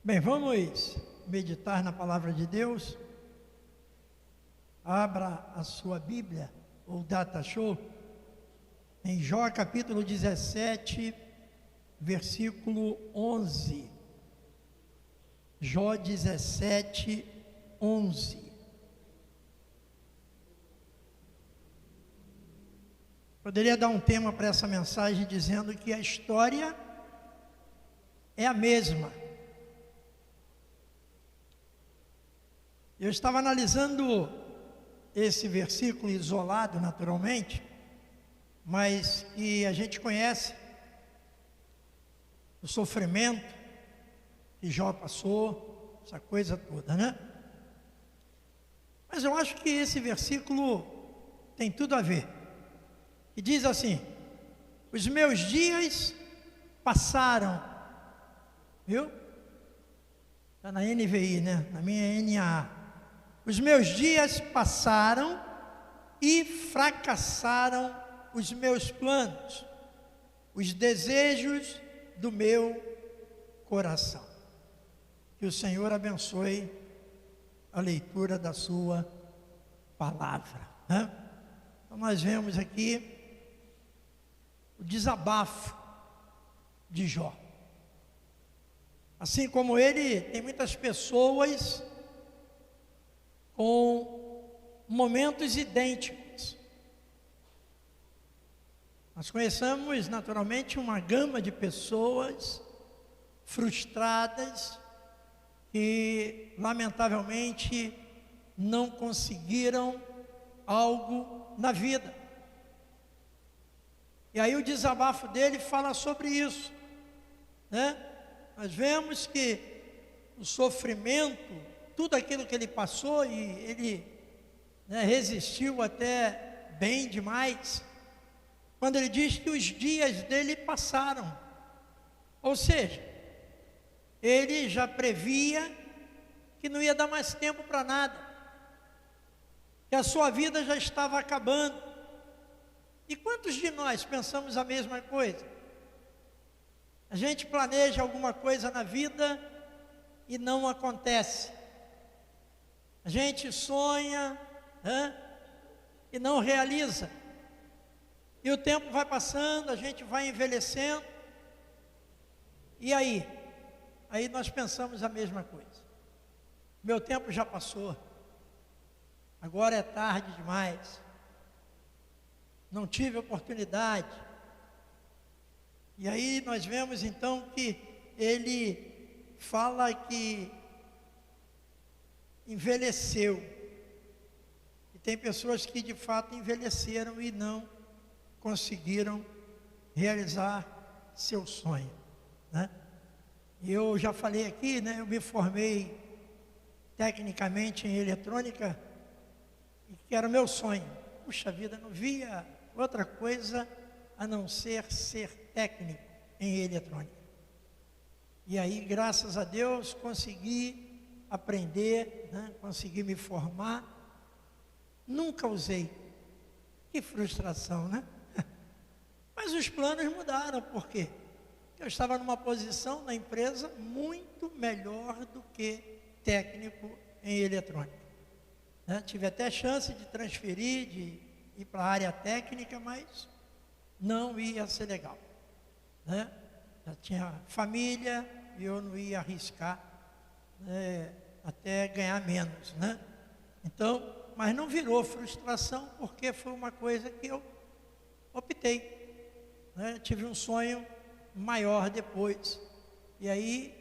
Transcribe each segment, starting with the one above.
Bem, vamos meditar na palavra de Deus. Abra a sua Bíblia, ou Data Show, em Jó capítulo 17, versículo 11. Jó 17, 11. Poderia dar um tema para essa mensagem dizendo que a história é a mesma. Eu estava analisando esse versículo isolado, naturalmente, mas que a gente conhece o sofrimento que Jó passou, essa coisa toda, né? Mas eu acho que esse versículo tem tudo a ver. E diz assim: os meus dias passaram, viu? Está na NVI, né? Na minha NAA. Os meus dias passaram e fracassaram os meus planos, os desejos do meu coração. Que o Senhor abençoe a leitura da sua palavra, né? Então nós vemos aqui o desabafo de Jó. Assim como ele, tem muitas pessoas com momentos idênticos. Nós conhecemos naturalmente uma gama de pessoas frustradas que lamentavelmente não conseguiram algo na vida. E aí o desabafo dele fala sobre isso, né? Nós vemos que o sofrimento, tudo aquilo que ele passou, e ele, resistiu até bem demais, quando ele diz que os dias dele passaram. Ou seja, ele já previa que não ia dar mais tempo para nada, que a sua vida já estava acabando. E quantos de nós pensamos a mesma coisa? A gente planeja alguma coisa na vida e não acontece. A gente sonha, e não realiza. E o tempo vai passando, a gente vai envelhecendo. E aí? Aí nós pensamos a mesma coisa. Meu tempo já passou. Agora é tarde demais. Não tive oportunidade. E aí nós vemos então que ele fala que envelheceu. E tem pessoas que de fato envelheceram e não conseguiram realizar seu sonho, né? E eu já falei aqui, né? Eu me formei tecnicamente em eletrônica, e que era o meu sonho. Puxa vida, não via outra coisa a não ser técnico em eletrônica. E aí, graças a Deus, consegui aprender, consegui me formar. Nunca usei. Que frustração, né? Mas os planos mudaram. Por quê? Eu estava numa posição na empresa muito melhor do que técnico em eletrônica, né? Tive até chance de transferir, de ir para a área técnica, mas não ia ser legal, né? Já tinha família e eu não ia arriscar, até ganhar menos, né? Então, mas não virou frustração, porque foi uma coisa que eu optei, né? Tive um sonho maior depois, e aí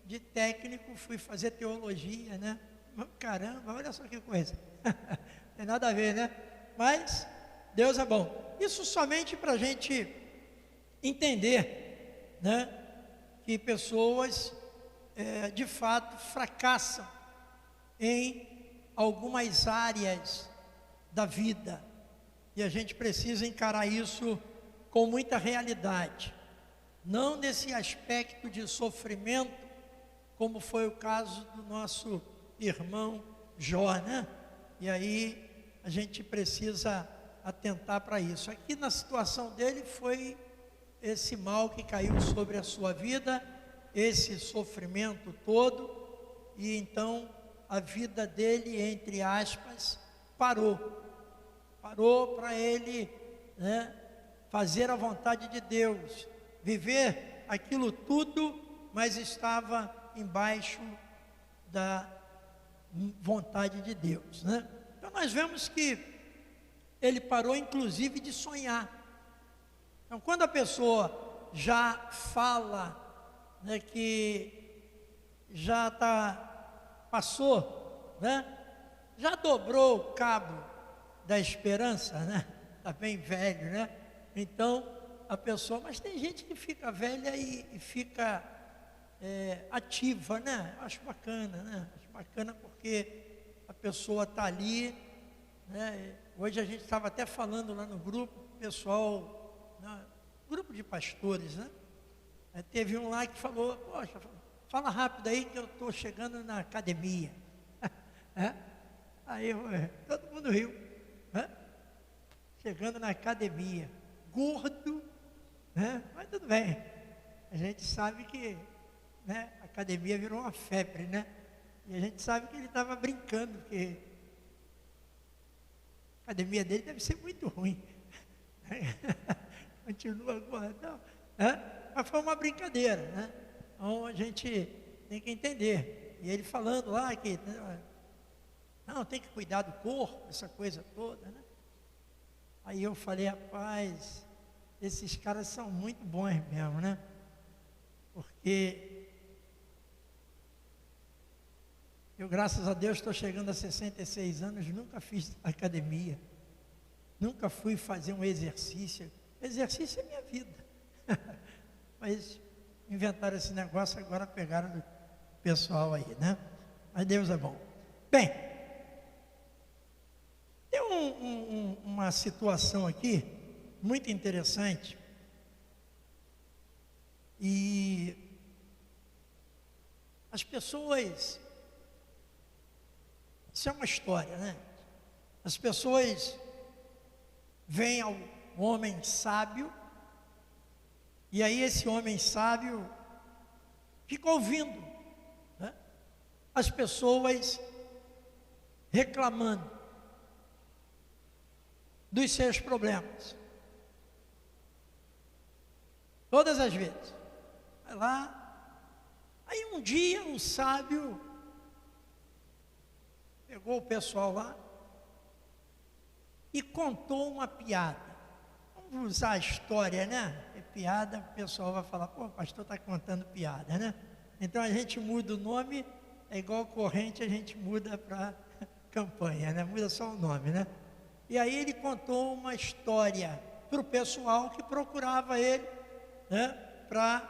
de técnico fui fazer teologia, né? Caramba, olha só que coisa. Tem nada a ver, né? Mas Deus é bom. Isso somente para a gente entender, né? Que pessoas de fato fracassam em algumas áreas da vida, e a gente precisa encarar isso com muita realidade, não nesse aspecto de sofrimento, como foi o caso do nosso irmão Jó, né? E aí a gente precisa atentar para isso. Aqui na situação dele foi esse mal que caiu sobre a sua vida, esse sofrimento todo, e então a vida dele, entre aspas, parou para ele, né, fazer a vontade de Deus, viver aquilo tudo, mas estava embaixo da vontade de Deus, né? Então nós vemos que ele parou inclusive de sonhar. Então quando a pessoa já fala, né, que já passou, né, já dobrou o cabo da esperança, né, está bem velho, né, então a pessoa, mas tem gente que fica velha e fica ativa, né, acho bacana, né, acho bacana porque a pessoa está ali, né. Hoje a gente estava até falando lá no grupo, pessoal, né, grupo de pastores, né, teve um lá que falou, poxa, fala rápido aí que eu estou chegando na academia. Aí todo mundo riu, né? Chegando na academia, gordo, né? Mas tudo bem, a gente sabe que, né, a academia virou uma febre, né? E a gente sabe que ele estava brincando, porque a academia dele deve ser muito ruim. Continua gordão, né? Mas foi uma brincadeira, né? Então a gente tem que entender. E ele falando lá que não, tem que cuidar do corpo, essa coisa toda, né? Aí eu falei, rapaz, esses caras são muito bons mesmo, né? Porque eu, graças a Deus, estou chegando a 66 anos, nunca fiz academia, nunca fui fazer um exercício. Exercício é minha vida. Mas inventaram esse negócio, agora pegaram do pessoal aí, né? Mas Deus é bom. Bem, tem uma situação aqui muito interessante, e as pessoas, isso é uma história, né? As pessoas veem ao homem sábio, e aí esse homem sábio fica ouvindo, né, as pessoas reclamando dos seus problemas. Todas as vezes. Vai lá. Aí um dia o sábio pegou o pessoal lá e contou uma piada. Vamos usar a história, né? É piada, o pessoal vai falar, pô, o pastor está contando piada, né? Então a gente muda o nome, é igual corrente, a gente muda para campanha, né? Muda só o nome, né? E aí ele contou uma história para o pessoal que procurava ele, né, para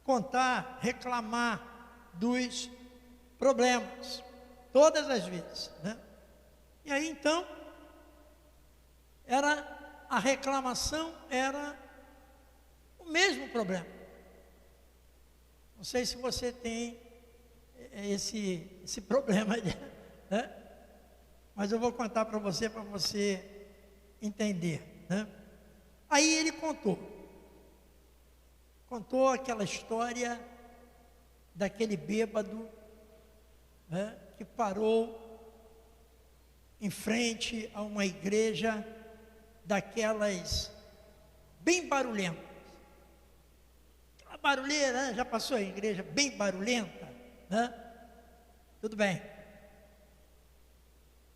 contar, reclamar dos problemas, todas as vezes, né? E aí então, a reclamação era o mesmo problema. Não sei se você tem esse problema, né? Mas eu vou contar para você entender, né? Aí ele contou aquela história daquele bêbado, né, que parou em frente a uma igreja daquelas bem barulhentas. Aquela barulheira, né? Já passou a igreja bem barulhenta, né? Tudo bem.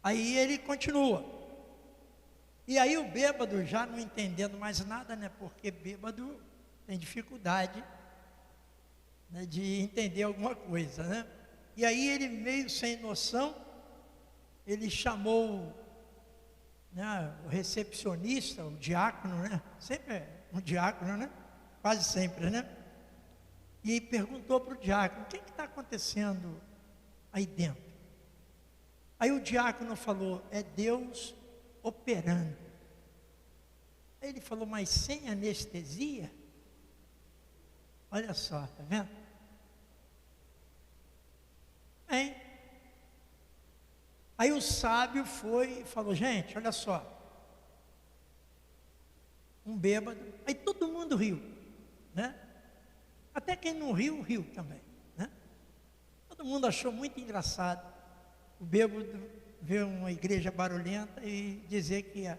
Aí ele continua. E aí o bêbado, já não entendendo mais nada, né? Porque bêbado tem dificuldade, né, de entender alguma coisa, né? E aí ele, meio sem noção, ele chamou, né, o recepcionista, o diácono, né? Sempre é um diácono, né? Quase sempre, né? E perguntou para o diácono, o que está acontecendo aí dentro? Aí o diácono falou, é Deus operando. Aí ele falou, mas sem anestesia? Olha só, tá vendo? Bem, aí o sábio foi e falou, gente, olha só, um bêbado, aí todo mundo riu, né? Até quem não riu, riu também, né? Todo mundo achou muito engraçado o bêbado ver uma igreja barulhenta e dizer que a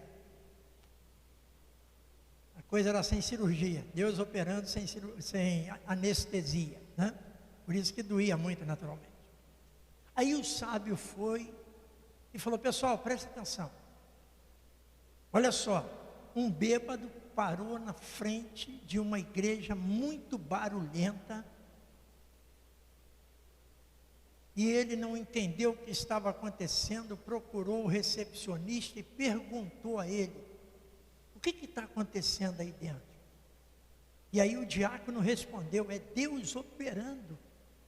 coisa era sem cirurgia, Deus operando sem anestesia, né? Por isso que doía muito naturalmente. Aí o sábio foi e falou: pessoal, presta atenção. Olha só, um bêbado parou na frente de uma igreja muito barulhenta e ele não entendeu o que estava acontecendo, procurou o recepcionista e perguntou a ele: o que está acontecendo aí dentro? E aí o diácono respondeu: é Deus operando.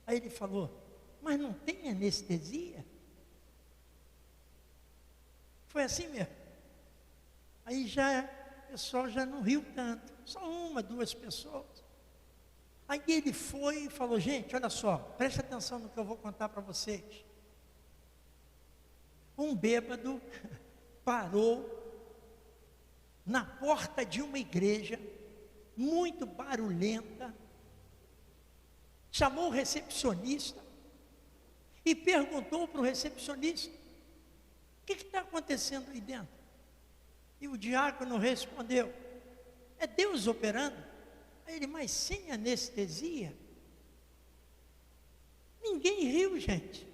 Aí ele falou: mas não tem anestesia? Foi assim mesmo. Aí o pessoal já não riu tanto, só uma, duas pessoas. Aí ele foi e falou: gente, olha só, presta atenção no que eu vou contar para vocês. Um bêbado parou na porta de uma igreja muito barulhenta, chamou o recepcionista e perguntou para o recepcionista: o que está acontecendo aí dentro? E o diácono respondeu: é Deus operando. Aí ele: mas sem anestesia? Ninguém riu, gente.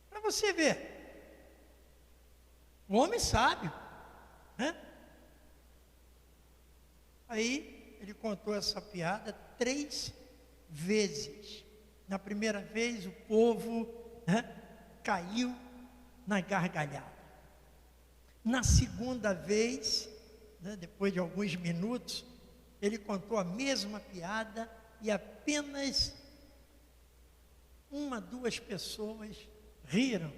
Para você ver, o homem sábio, né? Aí ele contou essa piada 3 vezes. Na primeira vez o povo, né, caiu na gargalhada. Na segunda vez, né, depois de alguns minutos, ele contou a mesma piada e apenas 1, 2 pessoas riram.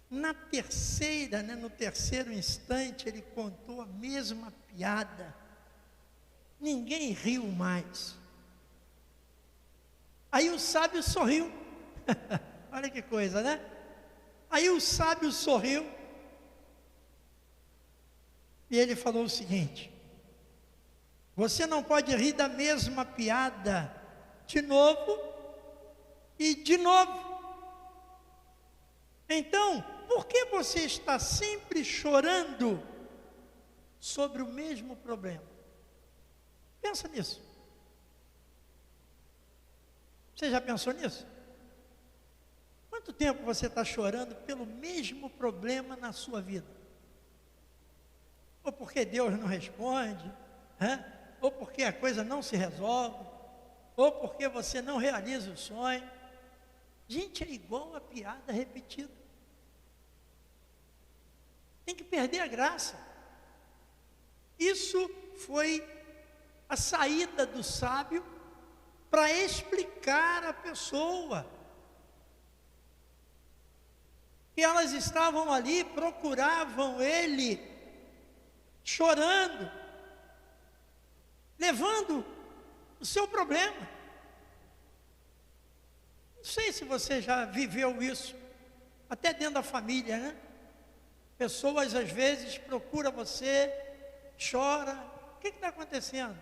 Na terceira, né, no terceiro instante, ele contou a mesma piada. Ninguém riu mais. Aí o sábio sorriu. Olha que coisa, né? Aí o sábio sorriu. E ele falou o seguinte: você não pode rir da mesma piada de novo e de novo. Então, por que você está sempre chorando sobre o mesmo problema? Pensa nisso. Você já pensou nisso? Quanto tempo você está chorando pelo mesmo problema na sua vida? Ou porque Deus não responde, né? Ou porque a coisa não se resolve, ou porque você não realiza o sonho. Gente, é igual a piada repetida. Tem que perder a graça. Isso foi a saída do sábio para explicar à pessoa que elas estavam ali, procuravam ele, chorando, levando o seu problema. Não sei se você já viveu isso, até dentro da família, né? Pessoas às vezes procuram você, chora: o que está acontecendo?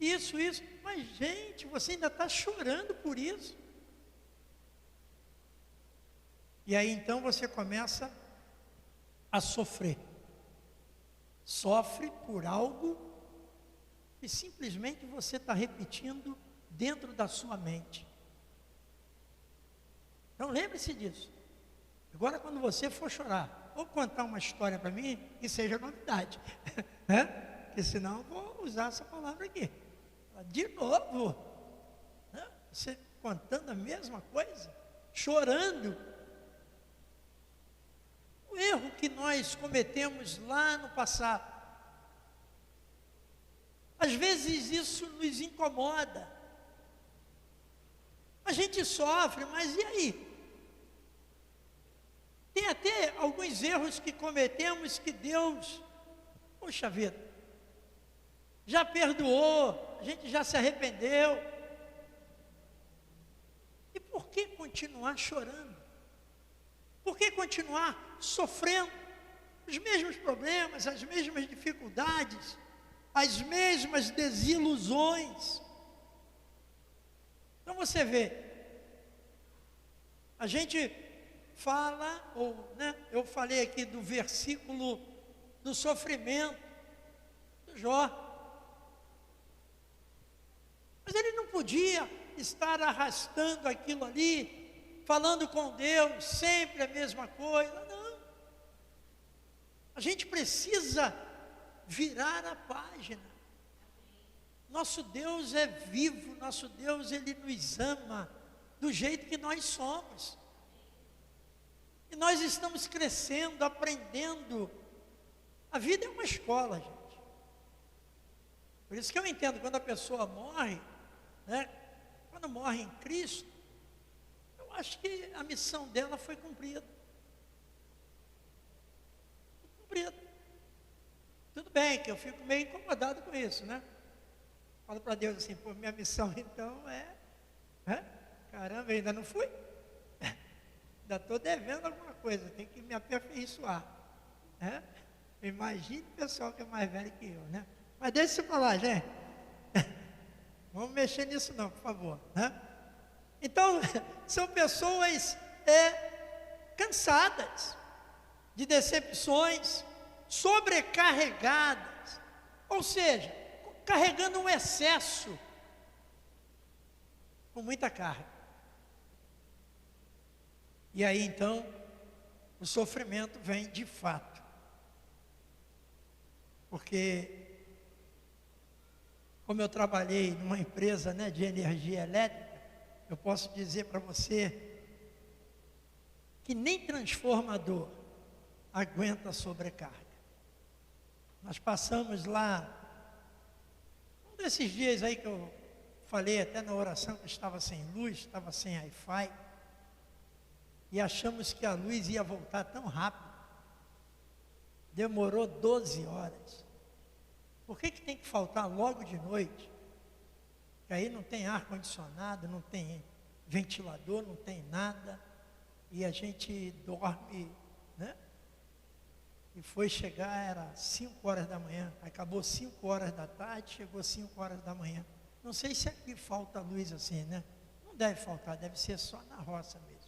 Isso, mas gente, você ainda está chorando por isso. E aí então você começa a sofrer. Sofre por algo que simplesmente você está repetindo dentro da sua mente. Então lembre-se disso. Agora quando você for chorar, ou contar uma história para mim, que seja novidade, né? Porque senão eu vou usar essa palavra aqui. De novo, né? Você contando a mesma coisa, chorando. O erro que nós cometemos lá no passado, às vezes isso nos incomoda. A gente sofre, mas e aí? Tem até alguns erros que cometemos que Deus, poxa vida, já perdoou, a gente já se arrependeu. E por que continuar chorando? Por que continuar sofrendo os mesmos problemas, as mesmas dificuldades? as mesmas desilusões. Então você vê, a gente fala, eu falei aqui do versículo do sofrimento do Jó, mas ele não podia estar arrastando aquilo ali, falando com Deus, sempre a mesma coisa, não. A gente precisa virar a página. Nosso Deus é vivo, nosso Deus, Ele nos ama do jeito que nós somos. E nós estamos crescendo, aprendendo. A vida é uma escola, gente. Por isso que eu entendo, quando a pessoa morre, quando morre em Cristo, eu acho que a missão dela foi cumprida. Tudo bem que eu fico meio incomodado com isso, né? Falo para Deus assim, pô, minha missão então caramba, eu ainda não fui. Ainda estou devendo alguma coisa, tem que me aperfeiçoar. Imagine o pessoal que é mais velho que eu, né? Mas deixa isso para lá, gente. Vamos mexer nisso não, por favor. Então, são pessoas cansadas de decepções, sobrecarregadas, ou seja, carregando um excesso, com muita carga. E aí então, o sofrimento vem de fato. Porque, como eu trabalhei numa empresa de energia elétrica, eu posso dizer para você que nem transformador aguenta a sobrecarga. Nós passamos lá, um desses dias aí que eu falei até na oração que estava sem luz, estava sem Wi-Fi, e achamos que a luz ia voltar tão rápido. Demorou 12 horas. Por que tem que faltar logo de noite? Que aí não tem ar-condicionado, não tem ventilador, não tem nada, e a gente dorme, E foi chegar, era 5 horas da manhã, acabou 5 horas da tarde, chegou 5 horas da manhã. Não sei se aqui falta luz assim, Não deve faltar, deve ser só na roça mesmo.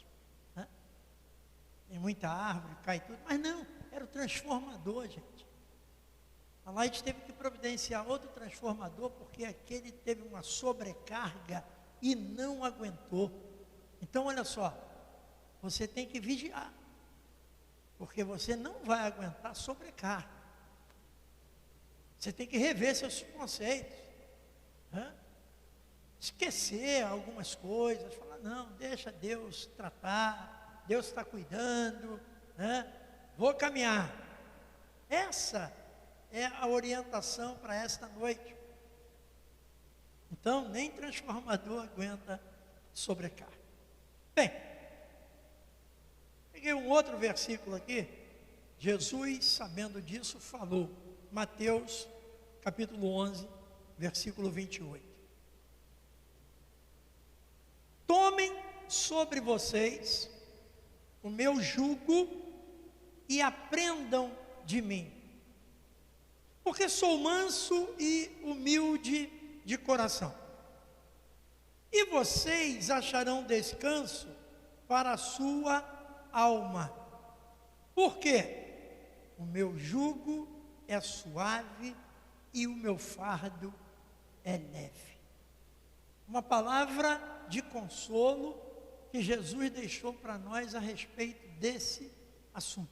Tem muita árvore, cai tudo, mas não, era o transformador, gente. A Light teve que providenciar outro transformador, porque aquele teve uma sobrecarga e não aguentou. Então, olha só, você tem que vigiar, porque você não vai aguentar sobrecarga. Você tem que rever seus conceitos, esquecer algumas coisas, falar, não, deixa Deus tratar, Deus está cuidando, vou caminhar. Essa é a orientação para esta noite. Então, nem transformador aguenta sobrecarga. Bem, peguei um outro versículo aqui. Jesus, sabendo disso, falou. Mateus, capítulo 11, versículo 28. Tomem sobre vocês o meu jugo e aprendam de mim, porque sou manso e humilde de coração, e vocês acharão descanso para a sua alma. Por quê? O meu jugo é suave e o meu fardo é leve. Uma palavra de consolo que Jesus deixou para nós a respeito desse assunto.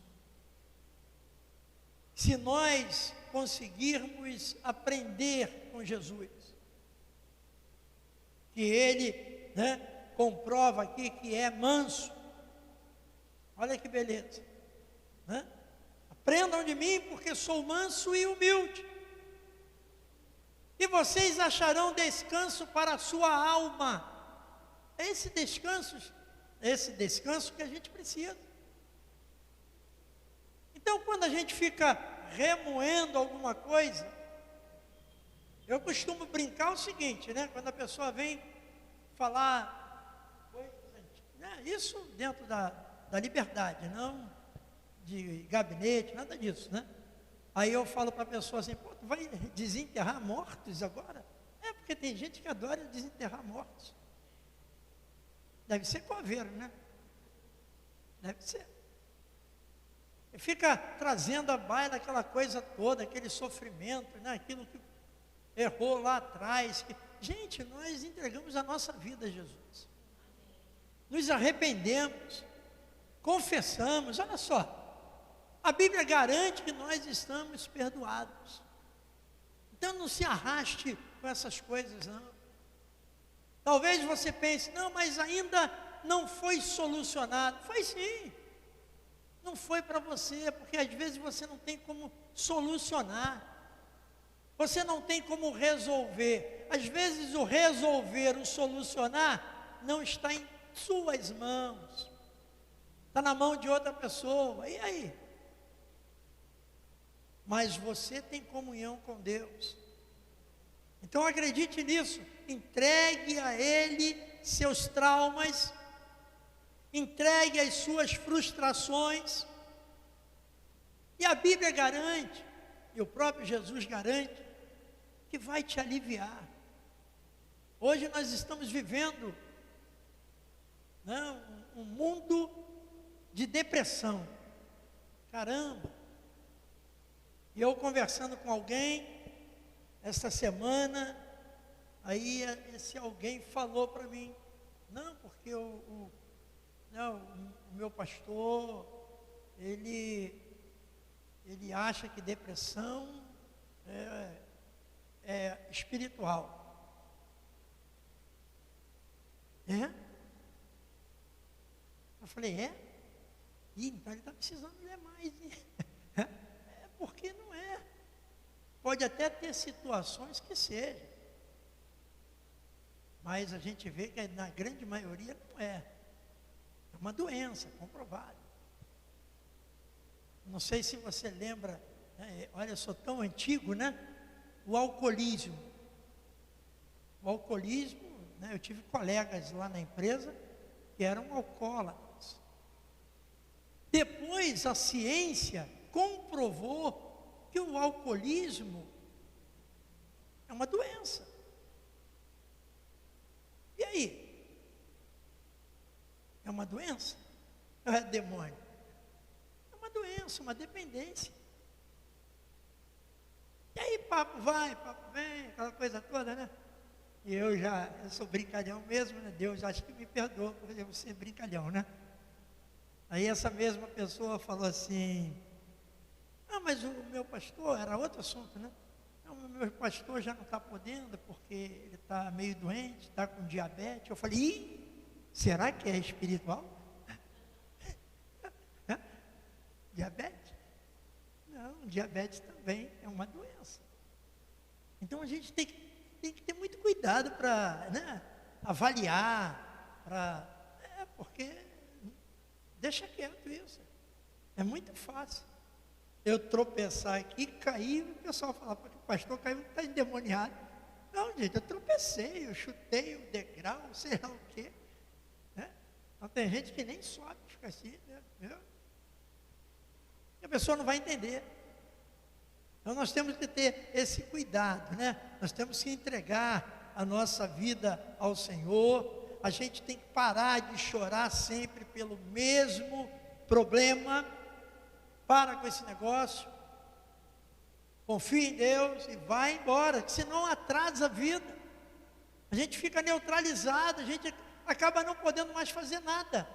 Se nós conseguirmos aprender com Jesus, que Ele comprova aqui que é manso, olha que beleza, aprendam de mim porque sou manso e humilde, e vocês acharão descanso para a sua alma. É esse descanso que a gente precisa. Então, quando a gente fica remoendo alguma coisa, eu costumo brincar o seguinte, quando a pessoa vem falar coisas, isso dentro da liberdade, não de gabinete, nada disso, Aí eu falo para a pessoa assim, pô, tu vai desenterrar mortos agora? É, porque tem gente que adora desenterrar mortos. Deve ser coveiro, né? Deve ser. E fica trazendo à baila aquela coisa toda, aquele sofrimento, né? Aquilo que errou lá atrás. Gente, nós entregamos a nossa vida a Jesus. Nos arrependemos, confessamos, olha só. A Bíblia garante que nós estamos perdoados. Então não se arraste com essas coisas, não. Talvez você pense, não, mas ainda não foi solucionado. Foi sim. Não foi para você, porque às vezes você não tem como solucionar. Você não tem como resolver. Às vezes o resolver, o solucionar, não está em suas mãos. Está na mão de outra pessoa. E aí? Mas você tem comunhão com Deus. Então acredite nisso. Entregue a Ele seus traumas. Entregue as suas frustrações. E a Bíblia garante, e o próprio Jesus garante, que vai te aliviar. Hoje nós estamos vivendo, né, um mundo de depressão. Caramba! E eu conversando com alguém, esta semana, aí esse alguém falou para mim, não, porque o meu pastor, ele acha que depressão é espiritual. É? Eu falei, é? Ih, então ele está precisando ler mais, hein? É porque não é. Pode até ter situações que seja. Mas a gente vê que na grande maioria não é. É uma doença comprovada. Não sei se você lembra, né, olha, sou tão antigo, né? O alcoolismo. O alcoolismo, né, eu tive colegas lá na empresa que eram alcoólatras. Depois a ciência comprovou que o alcoolismo é uma doença. E aí? É uma doença? Ou é demônio? É uma doença, uma dependência. E aí papo vai, papo vem, aquela coisa toda, né? E eu sou brincalhão mesmo, né? Deus acho que me perdoa por eu ser brincalhão, né? Aí essa mesma pessoa falou assim, mas o meu pastor, era outro assunto, né? Não, o meu pastor já não está podendo porque ele está meio doente, está com diabetes. Eu falei, será que é espiritual? Diabetes? Não, diabetes também é uma doença. Então a gente tem que ter muito cuidado para, né, avaliar, porque deixa quieto isso. É muito fácil. Eu tropeçar aqui, cair, o pessoal fala, porque o pastor caiu, está endemoniado. Não, gente, eu tropecei, eu chutei o degrau, sei lá o quê. Né? Então tem gente que nem sobe, fica assim, né? E a pessoa não vai entender. Então nós temos que ter esse cuidado, né? Nós temos que entregar a nossa vida ao Senhor. A gente tem que parar de chorar sempre pelo mesmo problema. Para com esse negócio. Confie em Deus e vai embora, que senão atrasa a vida. A gente fica neutralizado, a gente acaba não podendo mais fazer nada.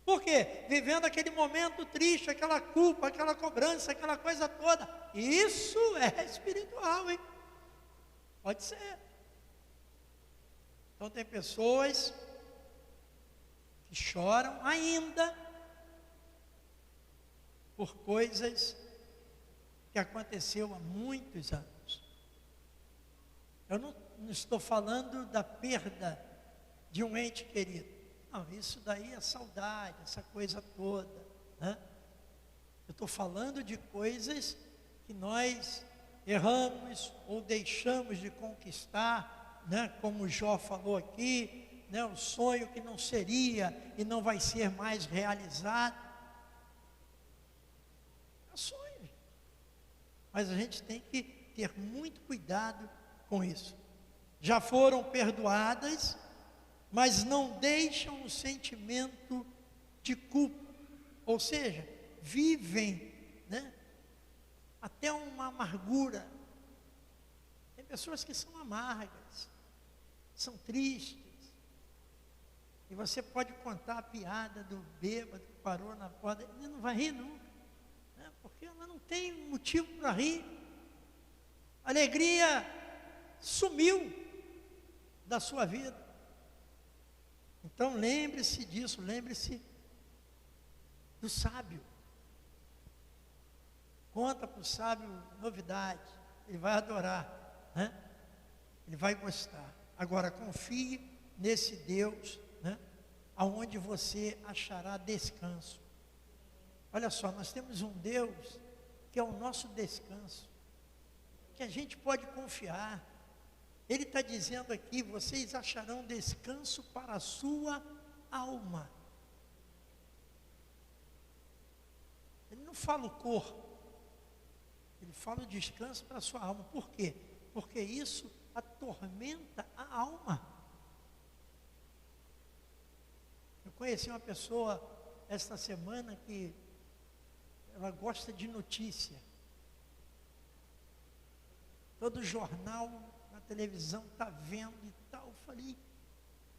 Por quê? Vivendo aquele momento triste, aquela culpa, aquela cobrança, aquela coisa toda. Isso é espiritual, hein? Pode ser. Então tem pessoas que choram ainda por coisas que aconteceu há muitos anos. Eu não estou falando da perda de um ente querido. Não, isso daí é saudade, essa coisa toda, né? Eu estou falando de coisas que nós erramos ou deixamos de conquistar, né? Como Jó falou aqui, né? O sonho que não seria e não vai ser mais realizado. É sonho. Mas a gente tem que ter muito cuidado com isso. Já foram perdoadas, mas não deixam o sentimento de culpa. Ou seja, vivem, né, até uma amargura. Tem pessoas que são amargas, são tristes. E você pode contar a piada do bêbado que parou na porta, ele não vai rir nunca, né? Porque ela não tem motivo para rir. A alegria sumiu da sua vida. Então lembre-se disso, lembre-se do sábio. Conta para o sábio novidade, ele vai adorar, né? Ele vai gostar. Agora confie nesse Deus, né, aonde você achará descanso. Olha só, nós temos um Deus que é o nosso descanso, que a gente pode confiar. Ele está dizendo aqui, vocês acharão descanso para a sua alma. Ele não fala o corpo, ele fala o descanso para a sua alma. Por quê? Porque isso atormenta a alma. Eu conheci uma pessoa esta semana que ela gosta de notícia. Todo jornal na televisão está vendo e tal. Aí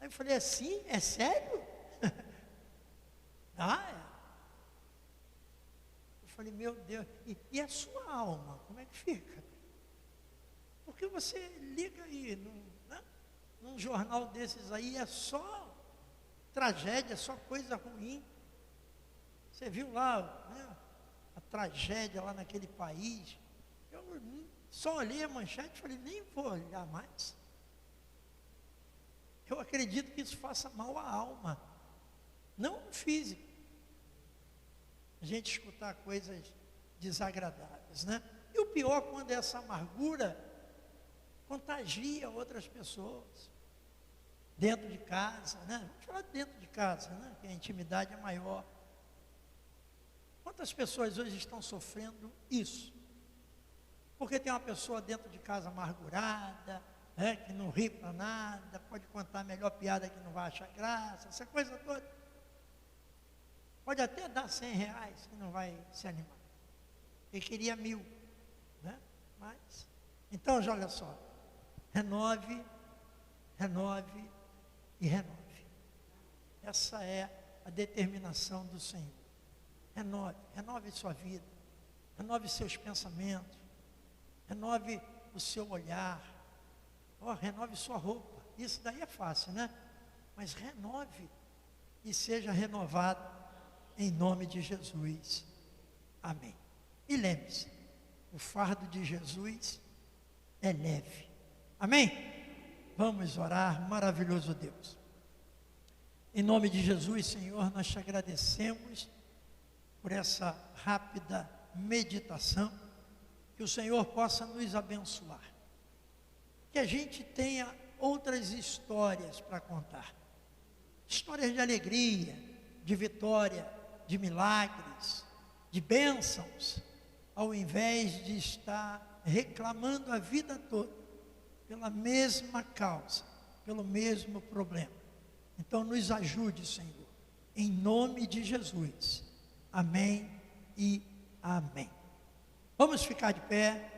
eu falei assim, é sério? É. Eu falei, meu Deus, e a sua alma, como é que fica? Porque você liga aí, num jornal desses aí, é só tragédia, só coisa ruim. Você viu lá, né, a tragédia lá naquele país. Eu só olhei a manchete e falei, nem vou olhar mais. Eu acredito que isso faça mal à alma, não no físico. A gente escutar coisas desagradáveis, né? E o pior, quando essa amargura contagia outras pessoas. Dentro de casa, né? Vamos falar dentro de casa, né? Que a intimidade é maior. Quantas pessoas hoje estão sofrendo isso? Porque tem uma pessoa dentro de casa amargurada, né? Que não ri para nada, pode contar a melhor piada que não vai achar graça, essa coisa toda. Pode até dar R$100 que não vai se animar. Ele queria 1.000, né? Mas, então, já olha só, renove e renove. Essa é a determinação do Senhor. Renove sua vida, renove seus pensamentos, renove o seu olhar, renove sua roupa. Isso daí é fácil, né? Mas renove e seja renovado em nome de Jesus. Amém. E lembre-se, o fardo de Jesus é leve. Amém? Vamos orar, maravilhoso Deus. Em nome de Jesus, Senhor, nós te agradecemos por essa rápida meditação, que o Senhor possa nos abençoar, que a gente tenha outras histórias para contar, histórias de alegria, de vitória, de milagres, de bênçãos, ao invés de estar reclamando a vida toda pela mesma causa, pelo mesmo problema. Então nos ajude, Senhor, em nome de Jesus. Amém e amém. Vamos ficar de pé.